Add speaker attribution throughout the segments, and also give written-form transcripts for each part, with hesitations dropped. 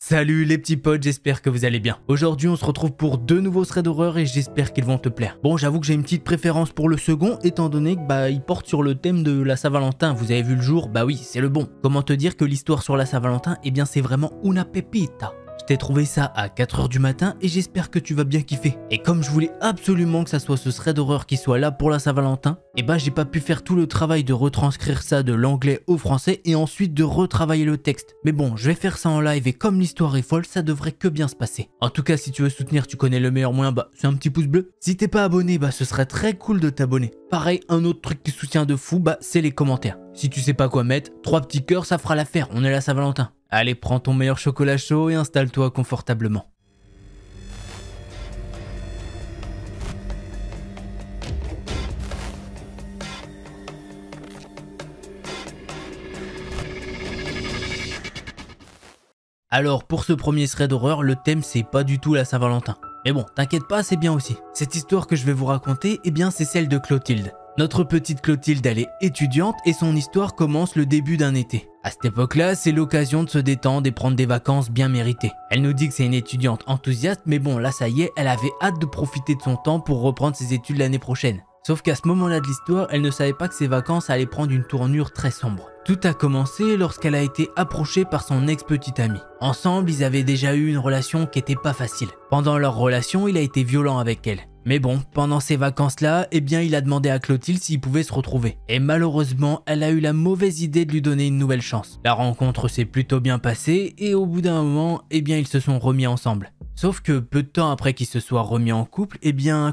Speaker 1: Salut les petits potes, j'espère que vous allez bien. Aujourd'hui on se retrouve pour deux nouveaux threads d'horreur et j'espère qu'ils vont te plaire. Bon, j'avoue que j'ai une petite préférence pour le second étant donné que il porte sur le thème de la Saint-Valentin. Vous avez vu le jour? Bah oui, c'est le bon. Comment te dire que l'histoire sur la Saint-Valentin, eh bien c'est vraiment una pepita. Je t'ai trouvé ça à 4 h du matin et j'espère que tu vas bien kiffer. Et comme je voulais absolument que ça soit ce thread d'horreur qui soit là pour la Saint-Valentin, j'ai pas pu faire tout le travail de retranscrire ça de l'anglais au français et ensuite de retravailler le texte. Mais bon, je vais faire ça en live et comme l'histoire est folle, ça devrait que bien se passer. En tout cas, si tu veux soutenir, tu connais le meilleur moyen, c'est un petit pouce bleu. Si t'es pas abonné, ce serait très cool de t'abonner. Pareil, un autre truc qui soutient de fou, c'est les commentaires. Si tu sais pas quoi mettre, 3 petits cœurs, ça fera l'affaire, on est la Saint-Valentin. Allez, prends ton meilleur chocolat chaud et installe-toi confortablement. Alors pour ce premier thread d'horreur, le thème c'est pas du tout la Saint-Valentin. Mais bon, t'inquiète pas, c'est bien aussi. Cette histoire que je vais vous raconter, c'est celle de Clotilde. Notre petite Clotilde, elle est étudiante et son histoire commence le début d'un été. À cette époque-là, c'est l'occasion de se détendre et prendre des vacances bien méritées. Elle nous dit que c'est une étudiante enthousiaste, mais bon, là ça y est, elle avait hâte de profiter de son temps pour reprendre ses études l'année prochaine. Sauf qu'à ce moment-là de l'histoire, elle ne savait pas que ses vacances allaient prendre une tournure très sombre. Tout a commencé lorsqu'elle a été approchée par son ex-petite amie. Ensemble, ils avaient déjà eu une relation qui était pas facile. Pendant leur relation, il a été violent avec elle. Mais bon, pendant ces vacances-là, il a demandé à Clotilde s'ils pouvaient se retrouver. Et malheureusement, elle a eu la mauvaise idée de lui donner une nouvelle chance. La rencontre s'est plutôt bien passée et au bout d'un moment, ils se sont remis ensemble. Sauf que peu de temps après qu'ils se soient remis en couple,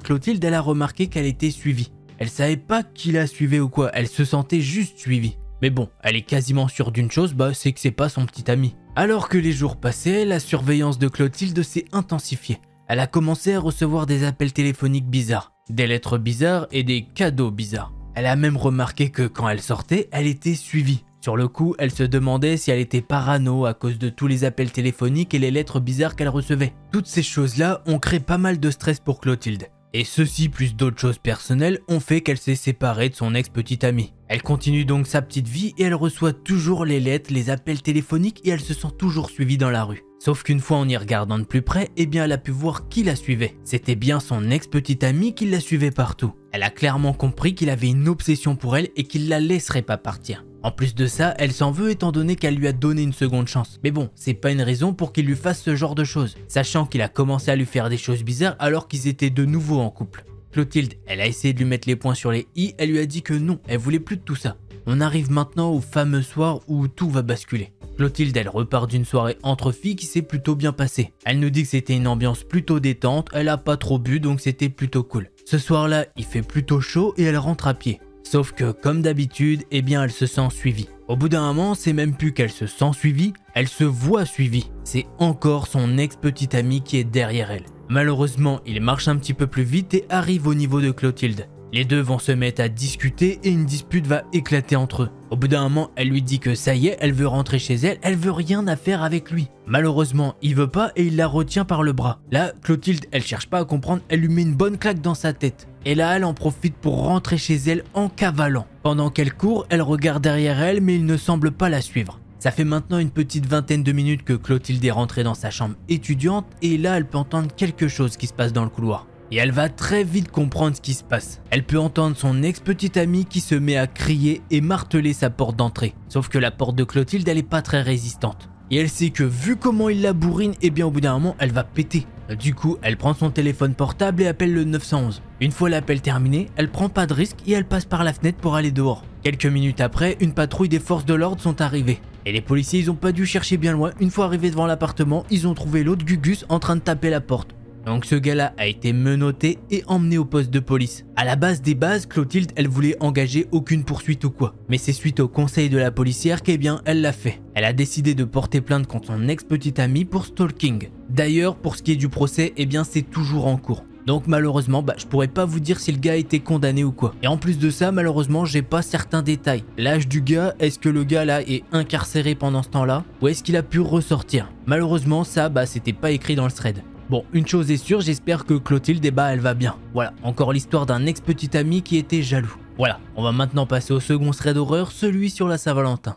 Speaker 1: Clotilde, elle a remarqué qu'elle était suivie. Elle savait pas qui la suivait ou quoi, elle se sentait juste suivie. Mais bon, elle est quasiment sûre d'une chose, c'est que c'est pas son petit ami. Alors que les jours passaient, la surveillance de Clotilde s'est intensifiée. Elle a commencé à recevoir des appels téléphoniques bizarres, des lettres bizarres et des cadeaux bizarres. Elle a même remarqué que quand elle sortait, elle était suivie. Sur le coup, elle se demandait si elle était parano à cause de tous les appels téléphoniques et les lettres bizarres qu'elle recevait. Toutes ces choses-là ont créé pas mal de stress pour Clotilde. Et ceci plus d'autres choses personnelles ont fait qu'elle s'est séparée de son ex-petite amie. Elle continue donc sa petite vie et elle reçoit toujours les lettres, les appels téléphoniques et elle se sent toujours suivie dans la rue. Sauf qu'une fois en y regardant de plus près, elle a pu voir qui la suivait. C'était bien son ex-petite amie qui la suivait partout. Elle a clairement compris qu'il avait une obsession pour elle et qu'il la laisserait pas partir. En plus de ça, elle s'en veut étant donné qu'elle lui a donné une seconde chance. Mais bon, c'est pas une raison pour qu'il lui fasse ce genre de choses, sachant qu'il a commencé à lui faire des choses bizarres alors qu'ils étaient de nouveau en couple. Clotilde, elle a essayé de lui mettre les points sur les i, elle lui a dit que non, elle voulait plus de tout ça. On arrive maintenant au fameux soir où tout va basculer. Clotilde, elle repart d'une soirée entre filles qui s'est plutôt bien passée. Elle nous dit que c'était une ambiance plutôt détente, elle a pas trop bu donc c'était plutôt cool. Ce soir-là, il fait plutôt chaud et elle rentre à pied. Sauf que, comme d'habitude, elle se sent suivie. Au bout d'un moment, c'est même plus qu'elle se sent suivie, elle se voit suivie. C'est encore son ex-petite amie qui est derrière elle. Malheureusement, il marche un petit peu plus vite et arrive au niveau de Clotilde. Les deux vont se mettre à discuter et une dispute va éclater entre eux. Au bout d'un moment, elle lui dit que ça y est, elle veut rentrer chez elle, elle veut rien à faire avec lui. Malheureusement, il veut pas et il la retient par le bras. Là, Clotilde, elle cherche pas à comprendre, elle lui met une bonne claque dans sa tête. Et là, elle en profite pour rentrer chez elle en cavalant. Pendant qu'elle court, elle regarde derrière elle mais il ne semble pas la suivre. Ça fait maintenant une petite vingtaine de minutes que Clotilde est rentrée dans sa chambre étudiante et là, elle peut entendre quelque chose qui se passe dans le couloir. Et elle va très vite comprendre ce qui se passe. Elle peut entendre son ex-petite amie qui se met à crier et marteler sa porte d'entrée. Sauf que la porte de Clotilde, elle est pas très résistante. Et elle sait que vu comment il la bourrine, au bout d'un moment, elle va péter. Du coup, elle prend son téléphone portable et appelle le 911. Une fois l'appel terminé, elle prend pas de risque et elle passe par la fenêtre pour aller dehors. Quelques minutes après, une patrouille des forces de l'ordre sont arrivées. Et les policiers, ils ont pas dû chercher bien loin. Une fois arrivés devant l'appartement, ils ont trouvé l'autre Gugus en train de taper la porte. Donc ce gars-là a été menotté et emmené au poste de police. À la base des bases, Clotilde, elle voulait engager aucune poursuite ou quoi. Mais c'est suite au conseil de la policière elle l'a fait. Elle a décidé de porter plainte contre son ex-petite amie pour stalking. D'ailleurs, pour ce qui est du procès, c'est toujours en cours. Donc malheureusement, je pourrais pas vous dire si le gars a été condamné ou quoi. Et en plus de ça, malheureusement, j'ai pas certains détails. L'âge du gars, est-ce que le gars là est incarcéré pendant ce temps-là ou est-ce qu'il a pu ressortir? Malheureusement, ça, c'était pas écrit dans le thread. Bon, une chose est sûre, j'espère que Clotilde, elle va bien. Voilà, encore l'histoire d'un ex-petit ami qui était jaloux. Voilà, on va maintenant passer au second thread d'horreur, celui sur la Saint-Valentin.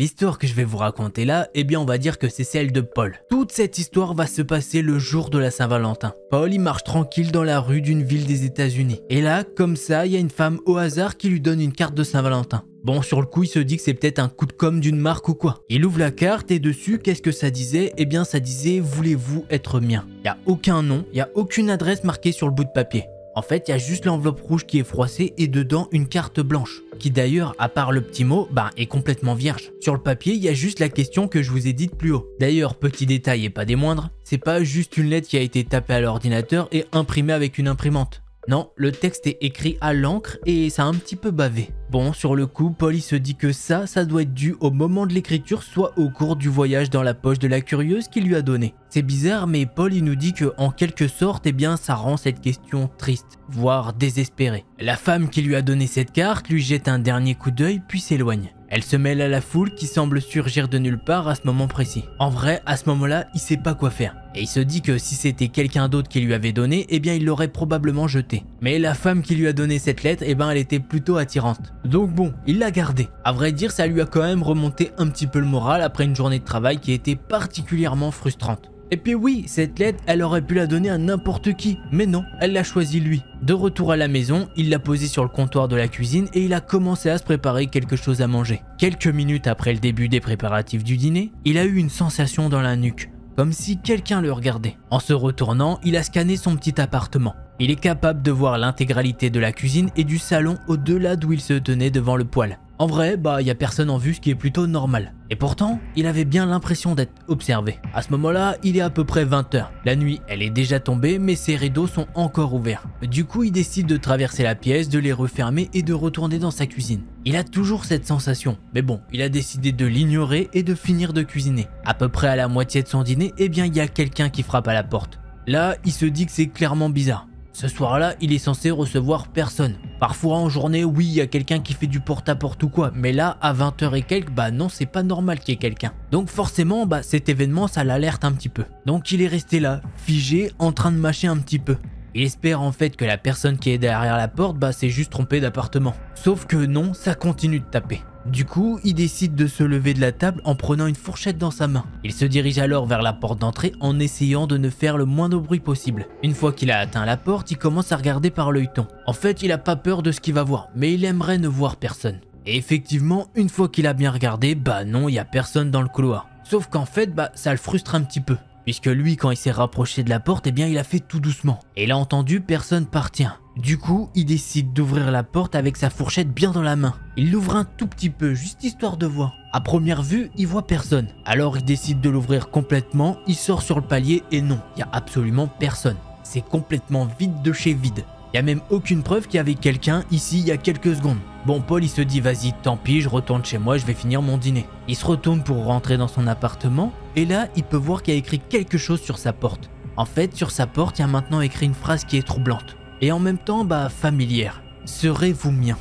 Speaker 1: L'histoire que je vais vous raconter là, eh bien on va dire que c'est celle de Paul. Toute cette histoire va se passer le jour de la Saint-Valentin. Paul, il marche tranquille dans la rue d'une ville des États-Unis. Et là, comme ça, il y a une femme au hasard qui lui donne une carte de Saint-Valentin. Bon, sur le coup, il se dit que c'est peut-être un coup de com' d'une marque ou quoi. Il ouvre la carte et dessus, qu'est-ce que ça disait? Eh bien, ça disait « Voulez-vous être mien ?» Il n'y a aucun nom, il n'y a aucune adresse marquée sur le bout de papier. En fait, il y a juste l'enveloppe rouge qui est froissée et dedans une carte blanche, qui d'ailleurs, à part le petit mot, est complètement vierge. Sur le papier, il y a juste la question que je vous ai dite plus haut. D'ailleurs, petit détail et pas des moindres, c'est pas juste une lettre qui a été tapée à l'ordinateur et imprimée avec une imprimante. Non, le texte est écrit à l'encre et ça a un petit peu bavé. Bon, sur le coup, Paul il se dit que ça doit être dû au moment de l'écriture, soit au cours du voyage dans la poche de la curieuse qu'il lui a donné. C'est bizarre, mais Paul il nous dit que en quelque sorte, eh bien ça rend cette question triste, voire désespérée. La femme qui lui a donné cette carte lui jette un dernier coup d'œil puis s'éloigne. Elle se mêle à la foule qui semble surgir de nulle part à ce moment précis. En vrai, à ce moment-là, il sait pas quoi faire. Et il se dit que si c'était quelqu'un d'autre qui lui avait donné, eh bien il l'aurait probablement jeté. Mais la femme qui lui a donné cette lettre, eh ben elle était plutôt attirante. Donc bon, il l'a gardée. À vrai dire, ça lui a quand même remonté un petit peu le moral après une journée de travail qui était particulièrement frustrante. Et puis oui, cette lettre, elle aurait pu la donner à n'importe qui, mais non, elle l'a choisi lui. De retour à la maison, il l'a posée sur le comptoir de la cuisine et il a commencé à se préparer quelque chose à manger. Quelques minutes après le début des préparatifs du dîner, il a eu une sensation dans la nuque, comme si quelqu'un le regardait. En se retournant, il a scanné son petit appartement. Il est capable de voir l'intégralité de la cuisine et du salon au-delà d'où il se tenait devant le poêle. En vrai, y a personne en vue, ce qui est plutôt normal. Et pourtant, il avait bien l'impression d'être observé. À ce moment-là, il est à peu près 20 h. La nuit, elle est déjà tombée, mais ses rideaux sont encore ouverts. Du coup, il décide de traverser la pièce, de les refermer et de retourner dans sa cuisine. Il a toujours cette sensation, mais bon, il a décidé de l'ignorer et de finir de cuisiner. À peu près à la moitié de son dîner, eh bien, il y a quelqu'un qui frappe à la porte. Là, il se dit que c'est clairement bizarre. Ce soir-là, il est censé recevoir personne. Parfois en journée, oui, il y a quelqu'un qui fait du porte-à-porte ou quoi, mais là, à 20 h et quelques, non, c'est pas normal qu'il y ait quelqu'un. Donc forcément, cet événement, ça l'alerte un petit peu. Donc il est resté là, figé, en train de mâcher un petit peu. Il espère en fait que la personne qui est derrière la porte, s'est juste trompée d'appartement. Sauf que non, ça continue de taper. Du coup, il décide de se lever de la table en prenant une fourchette dans sa main. Il se dirige alors vers la porte d'entrée en essayant de ne faire le moins de bruit possible. Une fois qu'il a atteint la porte, il commence à regarder par l'œilleton. En fait, il a pas peur de ce qu'il va voir, mais il aimerait ne voir personne. Et effectivement, une fois qu'il a bien regardé, non, il y a personne dans le couloir. Sauf qu'en fait, ça le frustre un petit peu. Puisque lui, quand il s'est rapproché de la porte, eh bien il a fait tout doucement. Et il a entendu personne partir. Du coup, il décide d'ouvrir la porte avec sa fourchette bien dans la main. Il l'ouvre un tout petit peu, juste histoire de voir. À première vue, il voit personne. Alors il décide de l'ouvrir complètement, il sort sur le palier et non, il n'y a absolument personne. C'est complètement vide de chez vide. Il n'y a même aucune preuve qu'il y avait quelqu'un ici il y a quelques secondes. Bon, Paul il se dit vas-y, tant pis, je retourne chez moi, je vais finir mon dîner. Il se retourne pour rentrer dans son appartement et là il peut voir qu'il y a écrit quelque chose sur sa porte. En fait, sur sa porte, il y a maintenant écrit une phrase qui est troublante et en même temps familière. Serez-vous mien?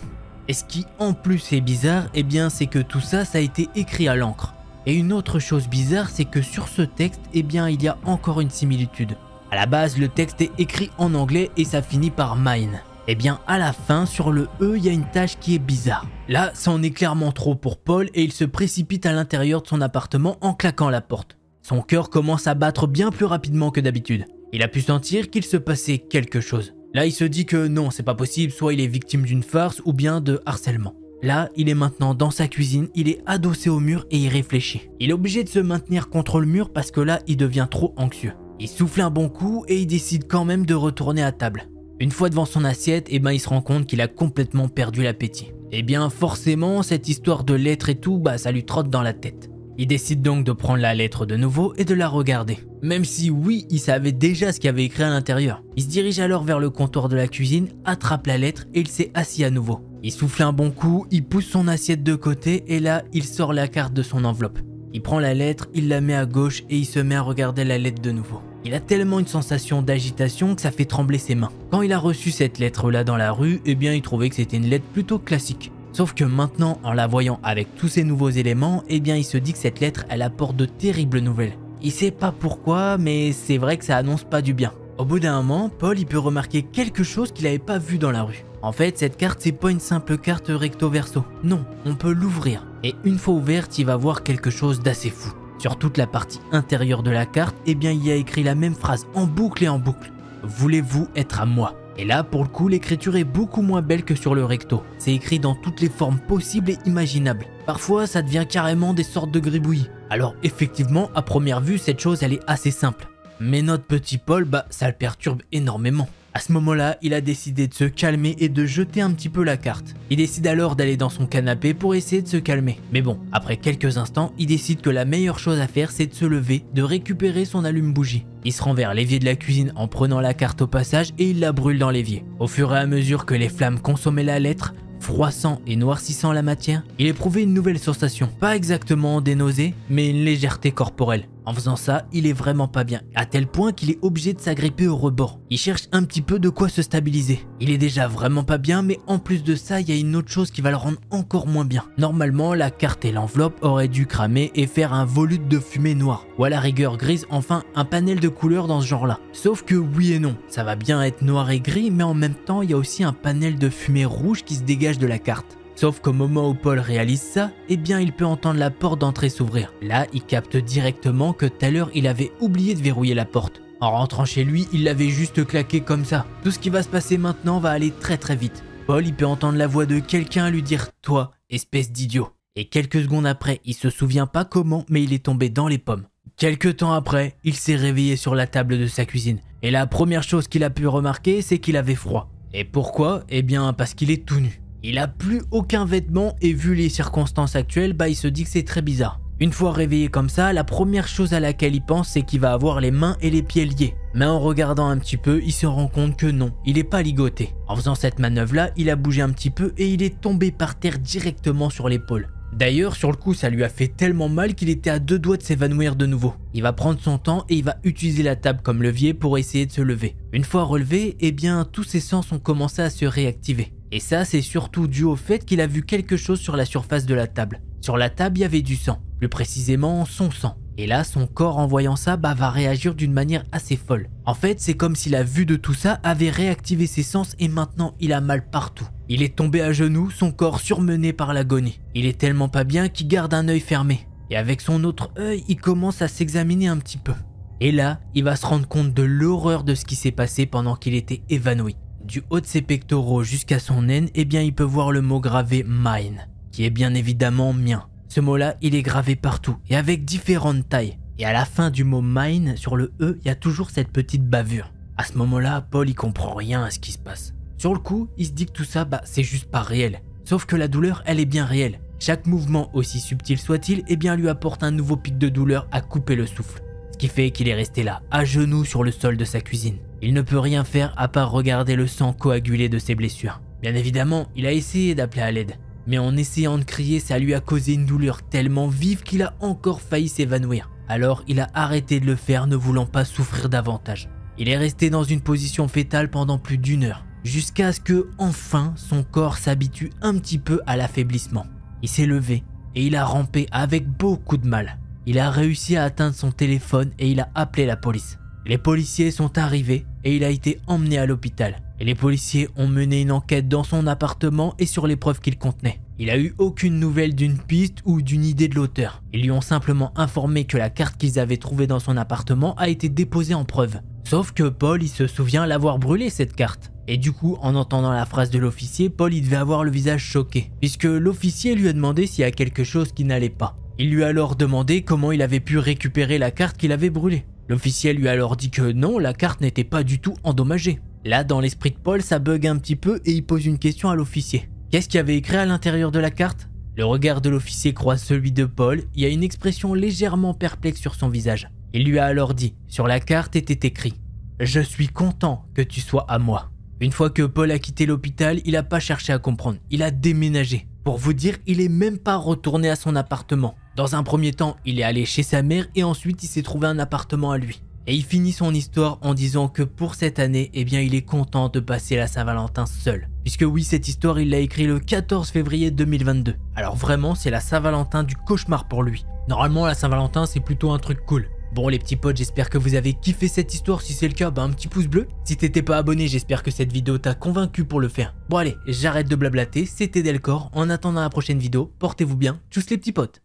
Speaker 1: Et ce qui en plus est bizarre, eh bien c'est que tout ça, ça a été écrit à l'encre. Et une autre chose bizarre, c'est que sur ce texte, eh bien il y a encore une similitude. À la base, le texte est écrit en anglais et ça finit par mine. Et bien à la fin, sur le E, il y a une tache qui est bizarre. Là, ça en est clairement trop pour Paul et il se précipite à l'intérieur de son appartement en claquant la porte. Son cœur commence à battre bien plus rapidement que d'habitude. Il a pu sentir qu'il se passait quelque chose. Là, il se dit que non, c'est pas possible, soit il est victime d'une farce ou bien de harcèlement. Là, il est maintenant dans sa cuisine, il est adossé au mur et il réfléchit. Il est obligé de se maintenir contre le mur parce que là, il devient trop anxieux. Il souffle un bon coup et il décide quand même de retourner à table. Une fois devant son assiette, il se rend compte qu'il a complètement perdu l'appétit. Et bien forcément, cette histoire de lettre et tout, ça lui trotte dans la tête. Il décide donc de prendre la lettre de nouveau et de la regarder. Même si oui, il savait déjà ce qu'il y avait écrit à l'intérieur. Il se dirige alors vers le comptoir de la cuisine, attrape la lettre et il s'est assis à nouveau. Il souffle un bon coup, il pousse son assiette de côté et là, il sort la carte de son enveloppe. Il prend la lettre, il la met à gauche et il se met à regarder la lettre de nouveau. Il a tellement une sensation d'agitation que ça fait trembler ses mains. Quand il a reçu cette lettre-là dans la rue, eh bien il trouvait que c'était une lettre plutôt classique. Sauf que maintenant, en la voyant avec tous ces nouveaux éléments, eh bien il se dit que cette lettre, elle apporte de terribles nouvelles. Il sait pas pourquoi, mais c'est vrai que ça annonce pas du bien. Au bout d'un moment, Paul il peut remarquer quelque chose qu'il avait pas vu dans la rue. En fait, cette carte, c'est pas une simple carte recto verso. Non, on peut l'ouvrir. Et une fois ouverte, il va voir quelque chose d'assez fou. Sur toute la partie intérieure de la carte, eh bien il y a écrit la même phrase en boucle et en boucle. Voulez-vous être à moi? Et là, pour le coup, l'écriture est beaucoup moins belle que sur le recto. C'est écrit dans toutes les formes possibles et imaginables. Parfois, ça devient carrément des sortes de gribouillis. Alors effectivement, à première vue, cette chose, elle est assez simple. Mais notre petit Paul, ça le perturbe énormément. À ce moment-là, il a décidé de se calmer et de jeter un petit peu la carte. Il décide alors d'aller dans son canapé pour essayer de se calmer. Mais bon, après quelques instants, il décide que la meilleure chose à faire, c'est de se lever, de récupérer son allume-bougie. Il se rend vers l'évier de la cuisine en prenant la carte au passage et il la brûle dans l'évier. Au fur et à mesure que les flammes consommaient la lettre, froissant et noircissant la matière, il éprouvait une nouvelle sensation. Pas exactement des nausées, mais une légèreté corporelle. En faisant ça, il est vraiment pas bien, à tel point qu'il est obligé de s'agripper au rebord. Il cherche un petit peu de quoi se stabiliser. Il est déjà vraiment pas bien, mais en plus de ça, il y a une autre chose qui va le rendre encore moins bien. Normalement, la carte et l'enveloppe auraient dû cramer et faire un volute de fumée noire, ou à la rigueur grise, enfin un panel de couleurs dans ce genre-là. Sauf que oui et non, ça va bien être noir et gris, mais en même temps, il y a aussi un panel de fumée rouge qui se dégage de la carte. Sauf qu'au moment où Paul réalise ça, eh bien il peut entendre la porte d'entrée s'ouvrir. Là, il capte directement que tout à l'heure, il avait oublié de verrouiller la porte. En rentrant chez lui, il l'avait juste claqué comme ça. Tout ce qui va se passer maintenant va aller très très vite. Paul, il peut entendre la voix de quelqu'un lui dire « Toi, espèce d'idiot ». Et quelques secondes après, il se souvient pas comment, mais il est tombé dans les pommes. Quelques temps après, il s'est réveillé sur la table de sa cuisine. Et la première chose qu'il a pu remarquer, c'est qu'il avait froid. Et pourquoi? Eh bien parce qu'il est tout nu. Il a plus aucun vêtement et vu les circonstances actuelles, il se dit que c'est très bizarre. Une fois réveillé comme ça, la première chose à laquelle il pense, c'est qu'il va avoir les mains et les pieds liés. Mais en regardant un petit peu, il se rend compte que non, il est pas ligoté. En faisant cette manœuvre-là, il a bougé un petit peu et il est tombé par terre directement sur l'épaule. D'ailleurs, sur le coup, ça lui a fait tellement mal qu'il était à deux doigts de s'évanouir de nouveau. Il va prendre son temps et il va utiliser la table comme levier pour essayer de se lever. Une fois relevé, eh bien, tous ses sens ont commencé à se réactiver. Et ça, c'est surtout dû au fait qu'il a vu quelque chose sur la surface de la table. Sur la table, il y avait du sang, plus précisément son sang. Et là, son corps en voyant ça, va réagir d'une manière assez folle. En fait, c'est comme si la vue de tout ça avait réactivé ses sens et maintenant il a mal partout. Il est tombé à genoux, son corps surmené par l'agonie. Il est tellement pas bien qu'il garde un œil fermé. Et avec son autre œil, il commence à s'examiner un petit peu. Et là, il va se rendre compte de l'horreur de ce qui s'est passé pendant qu'il était évanoui. Du haut de ses pectoraux jusqu'à son aine, eh bien il peut voir le mot gravé « mine », qui est bien évidemment mien. Ce mot-là, il est gravé partout et avec différentes tailles. Et à la fin du mot « mine », sur le « e », il y a toujours cette petite bavure. À ce moment-là, Paul, il comprend rien à ce qui se passe. Sur le coup, il se dit que tout ça, c'est juste pas réel. Sauf que la douleur, elle est bien réelle. Chaque mouvement, aussi subtil soit-il, eh bien lui apporte un nouveau pic de douleur à couper le souffle. Ce qui fait qu'il est resté là, à genoux sur le sol de sa cuisine. Il ne peut rien faire à part regarder le sang coagulé de ses blessures. Bien évidemment, il a essayé d'appeler à l'aide. Mais en essayant de crier, ça lui a causé une douleur tellement vive qu'il a encore failli s'évanouir. Alors il a arrêté de le faire, ne voulant pas souffrir davantage. Il est resté dans une position fétale pendant plus d'1 heure, jusqu'à ce que, enfin, son corps s'habitue un petit peu à l'affaiblissement. Il s'est levé et il a rampé avec beaucoup de mal. Il a réussi à atteindre son téléphone et il a appelé la police. Les policiers sont arrivés et il a été emmené à l'hôpital. Et les policiers ont mené une enquête dans son appartement et sur les preuves qu'il contenait. Il a eu aucune nouvelle d'une piste ou d'une idée de l'auteur. Ils lui ont simplement informé que la carte qu'ils avaient trouvée dans son appartement a été déposée en preuve. Sauf que Paul, il se souvient l'avoir brûlée cette carte. Et du coup, en entendant la phrase de l'officier, Paul, il devait avoir le visage choqué. Puisque l'officier lui a demandé s'il y a quelque chose qui n'allait pas. Il lui a alors demandé comment il avait pu récupérer la carte qu'il avait brûlée. L'officier lui a alors dit que non, la carte n'était pas du tout endommagée. Là, dans l'esprit de Paul, ça bug un petit peu et il pose une question à l'officier. Qu'est-ce qu'il y avait écrit à l'intérieur de la carte? Le regard de l'officier croise celui de Paul, il y a une expression légèrement perplexe sur son visage. Il lui a alors dit, sur la carte était écrit « Je suis content que tu sois à moi ». Une fois que Paul a quitté l'hôpital, il n'a pas cherché à comprendre, il a déménagé. Pour vous dire, il est même pas retourné à son appartement. Dans un premier temps, il est allé chez sa mère et ensuite il s'est trouvé un appartement à lui. Et il finit son histoire en disant que pour cette année, eh bien il est content de passer la Saint-Valentin seul. Puisque oui, cette histoire, il l'a écrit le 14 février 2022. Alors vraiment, c'est la Saint-Valentin du cauchemar pour lui. Normalement, la Saint-Valentin, c'est plutôt un truc cool. Bon les petits potes, j'espère que vous avez kiffé cette histoire. Si c'est le cas, bah un petit pouce bleu. Si t'étais pas abonné, j'espère que cette vidéo t'a convaincu pour le faire. Bon allez, j'arrête de blablater, c'était Delcor. En attendant la prochaine vidéo, portez-vous bien. Tchuss les petits potes.